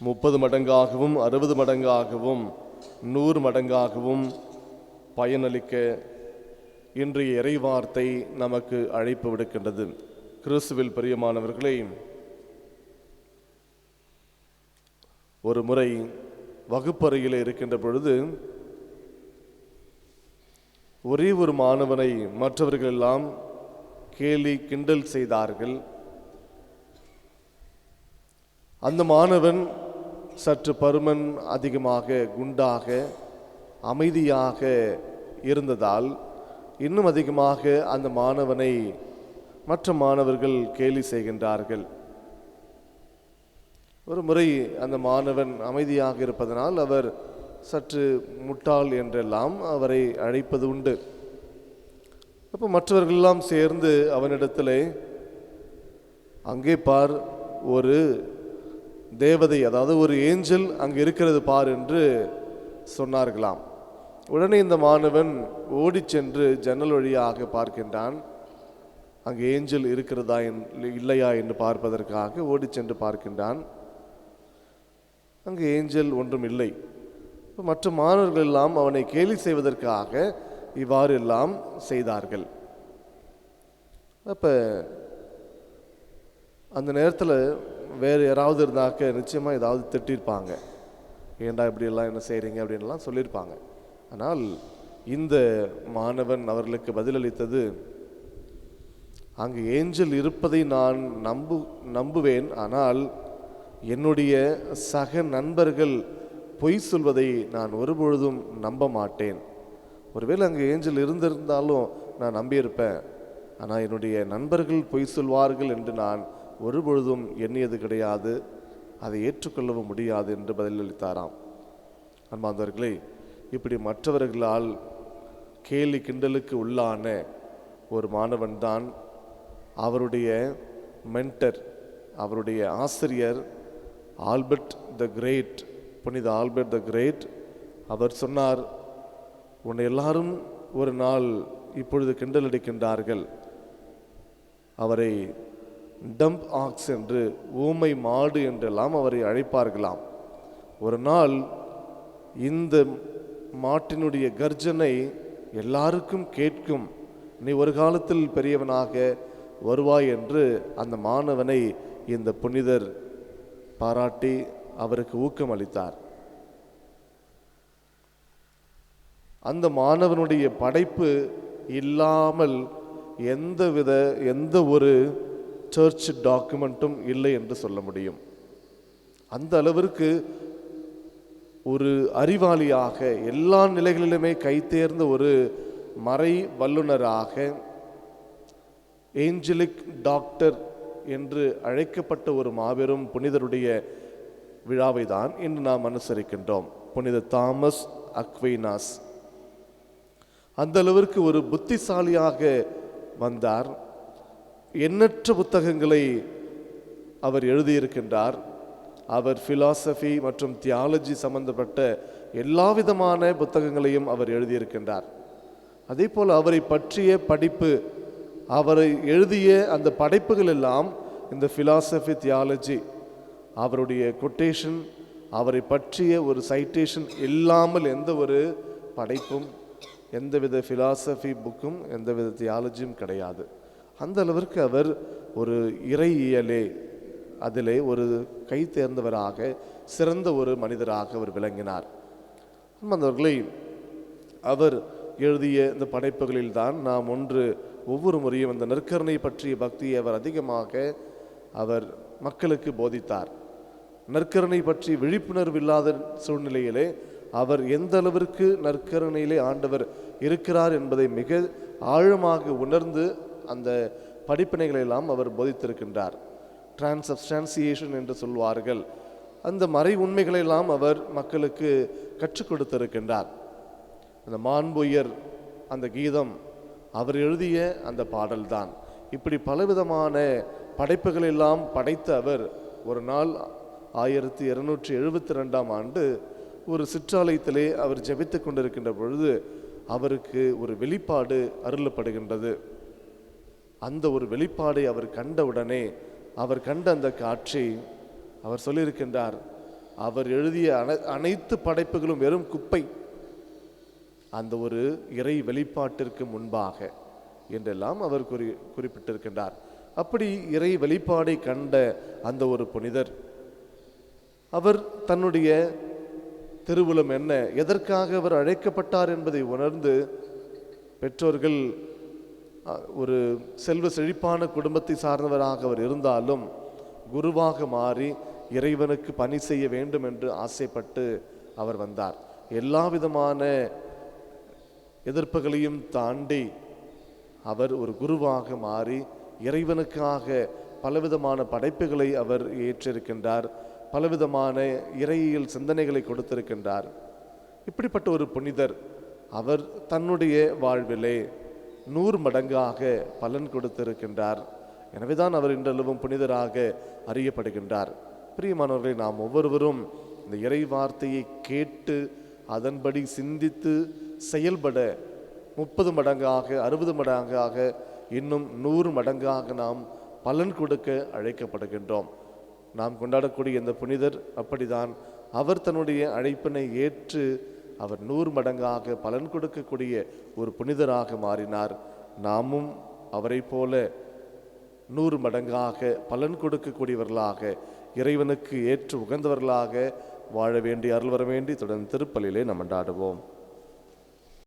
30 மடங்காகவும் 60 மடங்காகவும் 100 மடங்காகவும் பயனளிக்க இன்றைய இறைவார்த்தை நமக்கு அழைப்பு விடுக்கின்றது. கிறிஸ்துவில் பிரியமானவர்களே, ஒரு முறை வகுப்பறையில் இருக்கின்ற பொழுது ஒரே ஒரு மாணவனை மற்றவர்கள் எல்லாம் கேலி கிண்டல் செய்தார்கள். அந்த மாணவன் சற்று பருமன் அதிகமாக, குண்டாக, அமைதியாக இருந்ததால் இன்னும் அதிகமாக அந்த மாணவனை மற்ற மாணவர்கள் கேலி செய்கின்றார்கள். ஒரு முறை அந்த மாணவன் அமைதியாக இருப்பதனால் அவர் சற்று முட்டாள் என்றெல்லாம் அவரை அழைப்பது உண்டு. அப்போ மற்றவர்களெல்லாம் சேர்ந்து அவனிடத்தில், அங்கே பார், ஒரு தேவதை, அதாவது ஒரு ஏஞ்சல் அங்கே இருக்கிறது பார் என்று சொன்னார்களாம். உடனே இந்த மாணவன் ஓடி சென்று ஜன்னல் வழியாக பார்க்கின்றான். அங்கே ஏஞ்சல் இருக்கிறதா இல்லையா என்று பார்ப்பதற்காக ஓடி சென்று பார்க்கின்றான். அங்கே ஏஞ்சல் ஒன்றும் இல்லை. மற்ற மாணவர்கள் எல்லாம் அவனை கேலி செய்வதற்காக இவ்வாறு எல்லாம் செய்தார்கள். அப்போ அந்த நேரத்தில் வேறு யாராவது இருந்தாக்க நிச்சயமாக ஏதாவது திட்டிருப்பாங்க, ஏண்டா இப்படியெல்லாம் என்ன செய்கிறீங்க அப்படின்லாம் சொல்லியிருப்பாங்க. ஆனால் இந்த மாணவன் அவர்களுக்கு பதிலளித்தது, அங்கு ஏஞ்சல் இருப்பதை நான் நம்புவேன், ஆனால் என்னுடைய சக நண்பர்கள் பொய் சொல்வதை நான் ஒருபொழுதும் நம்ப மாட்டேன். ஒருவேளை அங்கே ஏஞ்சல் இருந்திருந்தாலும் நான் நம்பியிருப்பேன், ஆனால் என்னுடைய நண்பர்கள் பொய் சொல்வார்கள் என்று நான் ஒருபொழுதும் எண்ணியது கிடையாது, அதை ஏற்றுக்கொள்ளவும் முடியாது என்று பதிலளித்தாராம். அன்பார்ந்தவர்களே, இப்படி மற்றவர்களால் கேலி கிண்டலுக்கு உள்ளான ஒரு மாணவன் தான் அவருடைய மென்டர், அவருடைய ஆசிரியர் ஆல்பர்ட் த கிரேட், புனித ஆல்பர்ட் த கிரேட். அவர் சொன்னார், உன்னை எல்லாரும் ஒரு நாள் இப்பொழுது கிண்டல் அடிக்கின்றார்கள், அவரை டம்ப் ஆக்ஸ் என்று, ஊமை மாடு என்றெல்லாம் அவரை அழைப்பார்களாம். ஒரு நாள் இந்த மாட்டினுடைய கர்ஜனை எல்லாருக்கும் கேட்கும், நீ ஒரு காலத்தில் பெரியவனாக வருவாய் என்று அந்த மாணவனை இந்த புனிதர் பாராட்டி அவருக்கு ஊக்கம் அளித்தார். அந்த மாணவனுடைய படைப்பு இல்லாமல் எந்த ஒரு சர்ச் டாக்குமெண்ட்டும் இல்லை என்று சொல்ல முடியும். அந்த அளவிற்கு ஒரு அறிவாளியாக, எல்லா நிலைகளிலுமே கைதேர்ந்த ஒரு மறை வல்லுனராக, ஏஞ்சலிக் டாக்டர் என்று அழைக்கப்பட்ட ஒரு மாபெரும் புனிதருடைய விழாவை தான் இன்று நாம் அனுசரிக்கின்றோம். புனித தாமஸ் அக்வைனாஸ் அந்த அளவிற்கு ஒரு புத்திசாலியாக வந்தார். எண்ணற்ற புத்தகங்களை அவர் எழுதியிருக்கின்றார். அவர் பிலாசபி மற்றும் தியாலஜி சம்பந்தப்பட்ட எல்லா விதமான புத்தகங்களையும் அவர் எழுதியிருக்கின்றார். அதே போல் அவரை பற்றிய படிப்பு, அவரை எழுதிய அந்த படைப்புகள் எல்லாம் இந்த பிலாசபி, தியாலஜி, அவருடைய கொட்டேஷன், அவரை பற்றிய ஒரு சைட்டேஷன் இல்லாமல் எந்த ஒரு படைப்பும், எந்தவித பிலாசபி புக்கும், எந்தவித தியாலஜியும் கிடையாது. அந்த அளவிற்கு அவர் ஒரு இறையியலே அதிலே ஒரு கை தேர்ந்தவராக, சிறந்த ஒரு மனிதராக அவர் விளங்கினார். அந்தவர்களை அவர் எழுதிய இந்த படைப்புகளில்தான் நாம் ஒவ்வொரு முறையும் அந்த நற்கருணை பற்றிய பக்தியை அவர் அதிகமாக அவர் மக்களுக்கு போதித்தார். நற்கருணை பற்றி விழிப்புணர்வு இல்லாத சூழ்நிலையிலே அவர் எந்த அளவிற்கு நற்கருணையிலே ஆண்டவர் இருக்கிறார் என்பதை மிக ஆழமாக உணர்ந்து அந்த படிப்பினைகளை எல்லாம் அவர் போதித்திருக்கின்றார். டிரான்சப்ஸ்டான்சியேஷன் என்று சொல்வார்கள். அந்த மறை உண்மைகளை எல்லாம் அவர் மக்களுக்கு கற்றுக் கொடுத்திருக்கின்றார். அந்த மாண்புயர் அந்த கீதம் அவர் எழுதிய அந்த பாடல்தான். இப்படி பலவிதமான படைப்புகள் எல்லாம் படைத்த அவர் ஒரு நாள் 1272ஆம் ஆண்டு ஒரு சிற்றாலயத்திலே அவர் ஜெபித்து கொண்டிருக்கின்ற பொழுது அவருக்கு ஒரு வெளிப்பாடு அருளப்படுகின்றது. அந்த ஒரு வெளிப்பாடை அவர் கண்டவுடனே, அவர் கண்ட அந்த காட்சி, அவர் சொல்லியிருக்கின்றார், அவர் எழுதிய அனைத்து படைப்புகளும் வெறும் குப்பை அந்த ஒரு இறை வெளிப்பாட்டிற்கு முன்பாக என்றெல்லாம் அவர் குறிப்பிட்டிருக்கின்றார். அப்படி இறை வெளிப்பாடை கண்ட அந்த ஒரு புனிதர், அவர் தன்னுடைய திருவுளம் என்ன, எதற்காக அவர் அழைக்கப்பட்டார் என்பதை உணர்ந்து, பெற்றோர்கள் ஒரு செல்வ செழிப்பான குடும்பத்தை சார்ந்தவராக அவர் இருந்தாலும் குருவாக மாறி இறைவனுக்கு பணி செய்ய வேண்டும் என்று ஆசைப்பட்டு அவர் வந்தார். எல்லா விதமான எதிர்ப்புகளையும் தாண்டி அவர் ஒரு குருவாக மாறி இறைவனுக்காக பலவிதமான படைப்புகளை அவர் ஏற்றிருக்கின்றார். பலவிதமான இறையியல் சிந்தனைகளை கொடுத்திருக்கின்றார். இப்படிப்பட்ட ஒரு புனிதர் அவர் தன்னுடைய வாழ்விலே 100 மடங்காக பலன் கொடுத்திருக்கின்றார். எனவேதான் அவர் இன்றளவும் புனிதராக அறியப்படுகின்றார். பிரியமானவர்களை, நாம் ஒவ்வொருவரும் இந்த இறை வார்த்தையை கேட்டு அதன்படி சிந்தித்து செயல்பட 30 மடங்காக 60 மடங்காக இன்னும் 100 மடங்காக நாம் பலன் கொடுக்க அழைக்கப்படுகின்றோம். நாம் கொண்டாடக்கூடிய இந்த புனிதர் அப்படிதான். அவர் தன்னுடைய அழைப்பினை ஏற்று அவர் 100 மடங்காக பலன் கொடுக்கக்கூடிய ஒரு புனிதராக மாறினார். நாமும் அவரை போல 100 மடங்காக பலன் கொடுக்கக்கூடியவர்களாக, இறைவனுக்கு ஏற்று உகந்தவர்களாக வாழ வேண்டி அருள் வர வேண்டி தொடர்ந்து திருப்பலியிலே நாம் கொண்டாடுவோம்.